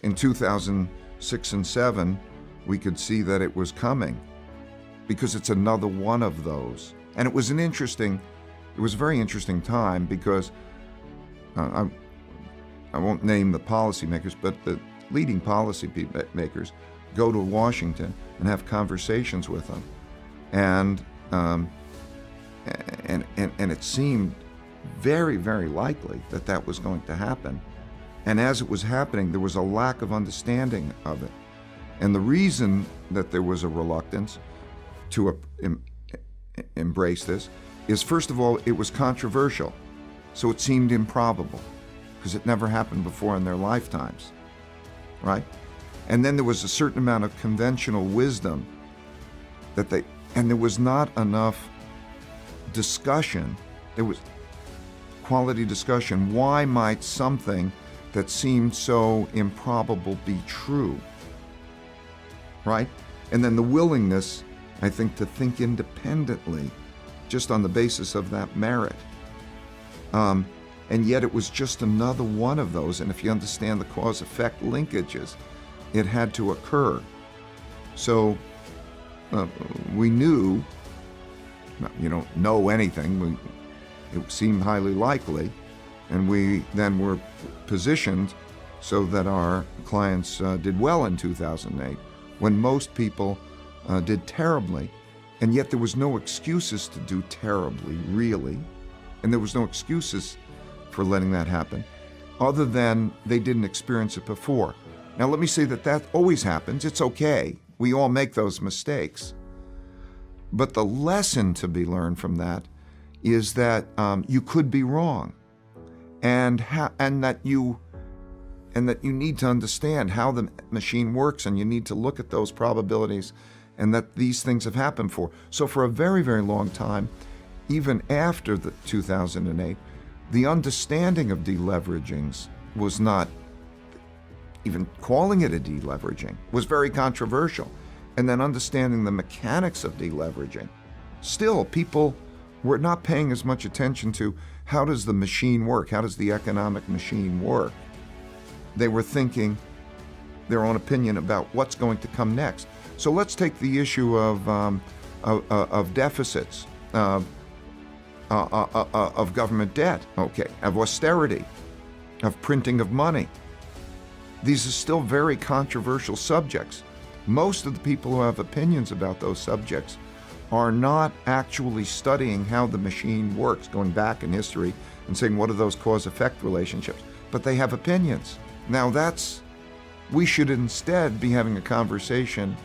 in 2006 and 7, we could see that it was coming because it's another one of those. And it was a very interesting time because I won't name the policymakers, but the leading policy makers go to Washington and have conversations with them. And it seemed very, very likely that that was going to happen. And as it was happening, there was a lack of understanding of it. And the reason that there was a reluctance to embrace this is, first of all, it was controversial. So it seemed improbable because it never happened before in their lifetimes, right? And then there was a certain amount of conventional wisdom and there was not enough discussion. There was quality discussion. Why might something that seemed so improbable be true, right? And then the willingness, I think, to think independently just on the basis of that merit. And yet it was just another one of those. And if you understand the cause-effect linkages, it had to occur. So we knew, you don't know anything, it seemed highly likely, and we then were positioned so that our clients did well in 2008, when most people did terribly. And yet there was no excuses to do terribly, really. And there was no excuses for letting that happen, other than they didn't experience it before. Now let me say that always happens. It's okay. We all make those mistakes. But the lesson to be learned from that is that you could be wrong, and that you need to understand how the machine works, and you need to look at those probabilities, and that these things have happened before. So for a very, very long time, even after the 2008, the understanding of deleveragings was not, even calling it a deleveraging was very controversial. And then understanding the mechanics of deleveraging, still people were not paying as much attention to how does the machine work, how does the economic machine work. They were thinking their own opinion about what's going to come next. So let's take the issue of deficits, of government debt, of austerity, of printing of money. These are still very controversial subjects. Most of the people who have opinions about those subjects are not actually studying how the machine works, going back in history and saying what are those cause-effect relationships, but they have opinions. Now we should instead be having a conversation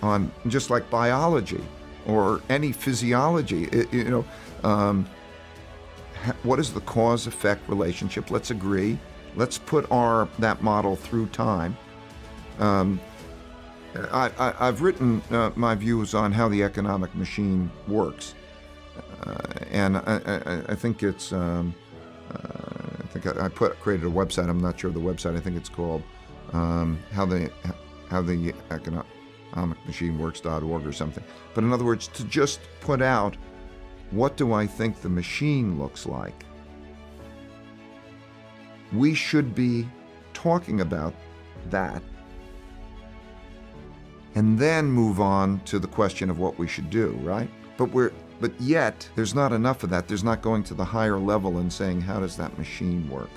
on, just like biology or any physiology, what is the cause-effect relationship? Let's agree. Let's put that model through time. I've written my views on how the economic machine works, and I think it's. I think I created a website. I'm not sure of the website. I think it's called how the economic machine works.org or something. But in other words, to just put out, what do I think the machine looks like? We should be talking about that, and then move on to the question of what we should do, right? But yet, there's not enough of that. There's not going to the higher level and saying, how does that machine work?